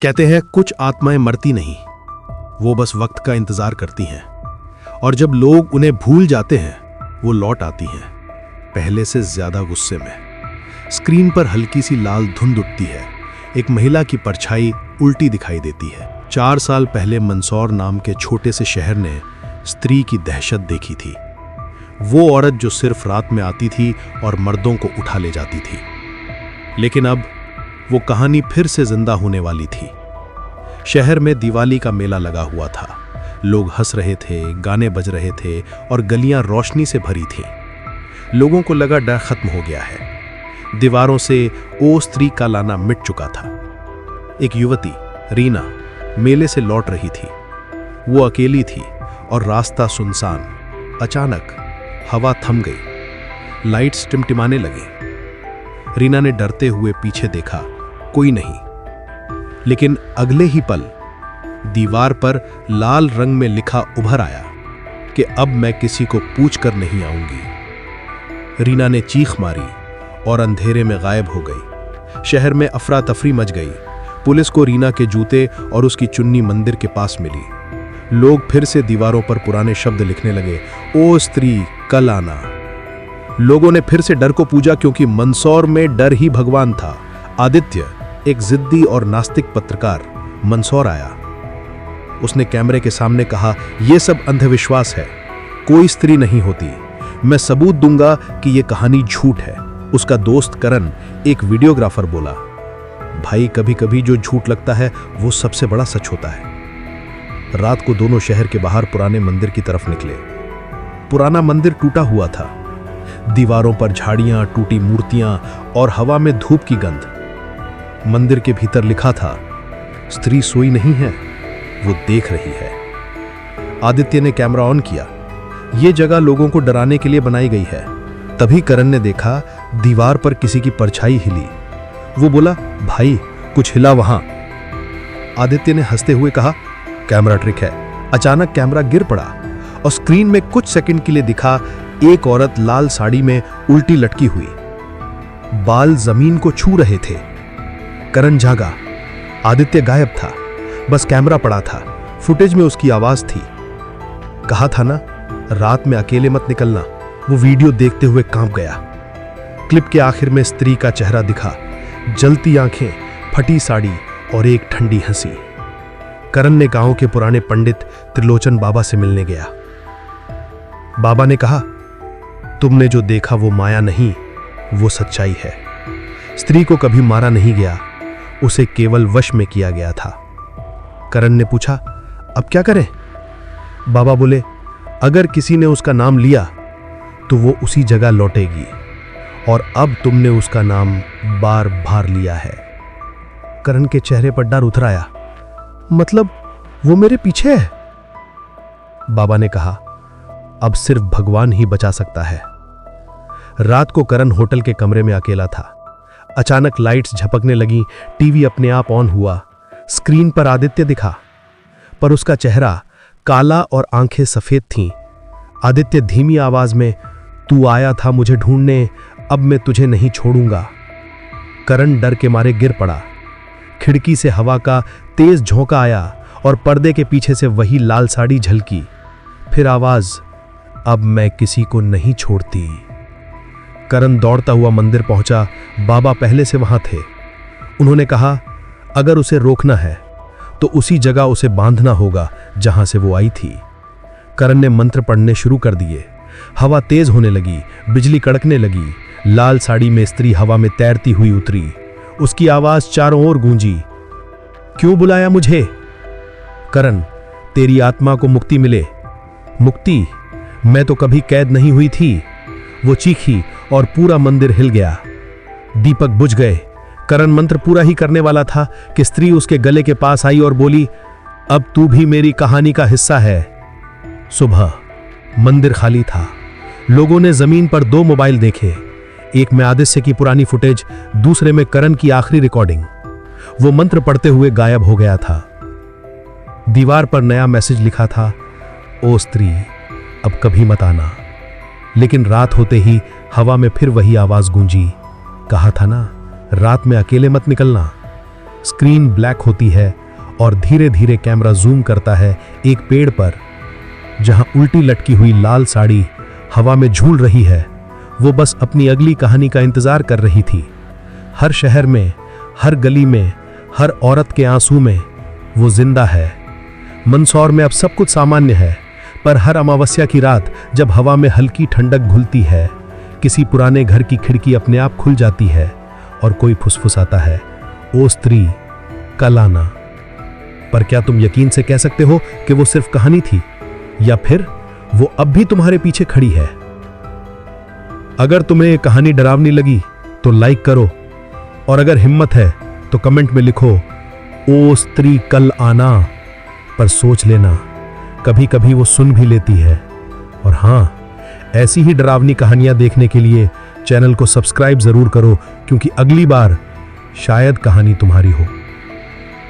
कहते हैं कुछ आत्माएं मरती नहीं, वो बस वक्त का इंतजार करती हैं, और जब लोग उन्हें भूल जाते हैं वो लौट आती हैं, पहले से ज्यादा गुस्से में। स्क्रीन पर हल्की सी लाल धुंध उठती है, एक महिला की परछाई उल्टी दिखाई देती है। 4 साल पहले मंदसौर नाम के छोटे से शहर ने स्त्री की दहशत देखी थी। वो औरत जो सिर्फ रात में आती थी और मर्दों को उठा ले जाती थी। लेकिन अब वो कहानी फिर से जिंदा होने वाली थी। शहर में दिवाली का मेला लगा हुआ था, लोग हंस रहे थे, गाने बज रहे थे और गलियां रोशनी से भरी थीं। लोगों को लगा डर खत्म हो गया है। दीवारों से ओ स्त्री का लाना मिट चुका था। एक युवती रीना मेले से लौट रही थी। वो अकेली थी और रास्ता सुनसान। अचानक हवा थम गई, लाइट्स टिमटिमाने लगे। रीना ने डरते हुए पीछे देखा, कोई नहीं। लेकिन अगले ही पल दीवार पर लाल रंग में लिखा उभर आया कि अब मैं किसी को पूछ कर नहीं आऊंगी। रीना ने चीख मारी और अंधेरे में गायब हो गई। शहर में अफरा तफरी मच गई। पुलिस को रीना के जूते और उसकी चुन्नी मंदिर के पास मिली। लोग फिर से दीवारों पर पुराने शब्द लिखने लगे, ओ स्त्री कल आना। लोगों ने फिर से डर को पूजा, क्योंकि मंदसौर में डर ही भगवान था। आदित्य, एक जिद्दी और नास्तिक पत्रकार, मंदसौर आया। उसने कैमरे के सामने कहा, यह सब अंधविश्वास है, कोई स्त्री नहीं होती। मैं सबूत दूंगा कि यह कहानी झूठ है। उसका दोस्त करण, एक वीडियोग्राफर, बोला, भाई कभी कभी जो झूठ लगता है वो सबसे बड़ा सच होता है। रात को दोनों शहर के बाहर पुराने मंदिर की तरफ निकले। पुराना मंदिर टूटा हुआ था, दीवारों पर झाड़ियां, टूटी मूर्तियां और हवा में धूप की गंध। मंदिर के भीतर लिखा था, स्त्री सोई नहीं है, वो देख रही है। आदित्य ने कैमरा ऑन किया। यह जगह लोगों को डराने के लिए बनाई गई है। तभी करण ने देखा दीवार पर किसी की परछाई हिली। वो बोला, भाई कुछ हिला वहां। आदित्य ने हंसते हुए कहा, कैमरा ट्रिक है। अचानक कैमरा गिर पड़ा और स्क्रीन में कुछ सेकंड के लिए दिखा एक औरत लाल साड़ी में उल्टी लटकी हुई। बाल जमीन को छू रहे थे। करण जागा। आदित्य गायब था, बस कैमरा पड़ा था। फुटेज में उसकी आवाज थी, कहा था ना रात में अकेले मत निकलना। वो वीडियो देखते हुए कांप गया। क्लिप के आखिर में स्त्री का चेहरा दिखा, जलती आंखें, फटी साड़ी और एक ठंडी हंसी। करण ने गांव के पुराने पंडित त्रिलोचन बाबा से मिलने गया। बाबा ने कहा, तुमने जो देखा वो माया नहीं, वो सच्चाई है। स्त्री को कभी मारा नहीं गया, उसे केवल वश में किया गया था। करण ने पूछा, अब क्या करें? बाबा बोले, अगर किसी ने उसका नाम लिया तो वो उसी जगह लौटेगी, और अब तुमने उसका नाम बार बार लिया है। करण के चेहरे पर डर उतर आया। मतलब वो मेरे पीछे है? बाबा ने कहा, अब सिर्फ भगवान ही बचा सकता है। रात को करण होटल के कमरे में अकेला था। अचानक लाइट्स झपकने लगी, टीवी अपने आप ऑन हुआ। स्क्रीन पर आदित्य दिखा, पर उसका चेहरा काला और आंखें सफेद थीं। आदित्य धीमी आवाज में, तू आया था मुझे ढूंढने, अब मैं तुझे नहीं छोड़ूंगा। करण डर के मारे गिर पड़ा। खिड़की से हवा का तेज झोंका आया और पर्दे के पीछे से वही लाल साड़ी झलकी। फिर आवाज, अब मैं किसी को नहीं छोड़ती। करण दौड़ता हुआ मंदिर पहुंचा। बाबा पहले से वहां थे। उन्होंने कहा, अगर उसे रोकना है तो उसी जगह उसे बांधना होगा जहां से वो आई थी। करण ने मंत्र पढ़ने शुरू कर दिए। हवा तेज होने लगी, बिजली कड़कने लगी। लाल साड़ी में स्त्री हवा में तैरती हुई उतरी। उसकी आवाज चारों ओर गूंजी, क्यों बुलाया मुझे? करण, तेरी आत्मा को मुक्ति मिले। मुक्ति? मैं तो कभी कैद नहीं हुई थी। वो चीखी और पूरा मंदिर हिल गया। दीपक बुझ गए। करण मंत्र पूरा ही करने वाला था कि स्त्री उसके गले के पास आई और बोली, अब तू भी मेरी कहानी का हिस्सा है। सुबह मंदिर खाली था। लोगों ने जमीन पर 2 मोबाइल देखे, एक में आदित्य की पुरानी फुटेज, दूसरे में करण की आखिरी रिकॉर्डिंग। वो मंत्र पढ़ते हुए गायब हो गया था। दीवार पर नया मैसेज लिखा था, ओ स्त्री अब कभी मत आना। लेकिन रात होते ही हवा में फिर वही आवाज गूंजी, कहा था ना रात में अकेले मत निकलना। स्क्रीन ब्लैक होती है और धीरे धीरे कैमरा जूम करता है एक पेड़ पर, जहां उल्टी लटकी हुई लाल साड़ी हवा में झूल रही है। वो बस अपनी अगली कहानी का इंतजार कर रही थी। हर शहर में, हर गली में, हर औरत के आंसू में वो जिंदा है। मंदसौर में अब सब कुछ सामान्य है, पर हर अमावस्या की रात जब हवा में हल्की ठंडक घुलती है, किसी पुराने घर की खिड़की अपने आप खुल जाती है और कोई फुसफुसाता है, ओ स्त्री कल आना। पर क्या तुम यकीन से कह सकते हो कि वो सिर्फ कहानी थी, या फिर वो अब भी तुम्हारे पीछे खड़ी है? अगर तुम्हें ये कहानी डरावनी लगी तो लाइक करो, और अगर हिम्मत है तो कमेंट में लिखो ओ स्त्री कल आना। पर सोच लेना, कभी कभी वो सुन भी लेती है। और हां, ऐसी ही डरावनी कहानियां देखने के लिए चैनल को सब्सक्राइब जरूर करो, क्योंकि अगली बार शायद कहानी तुम्हारी हो।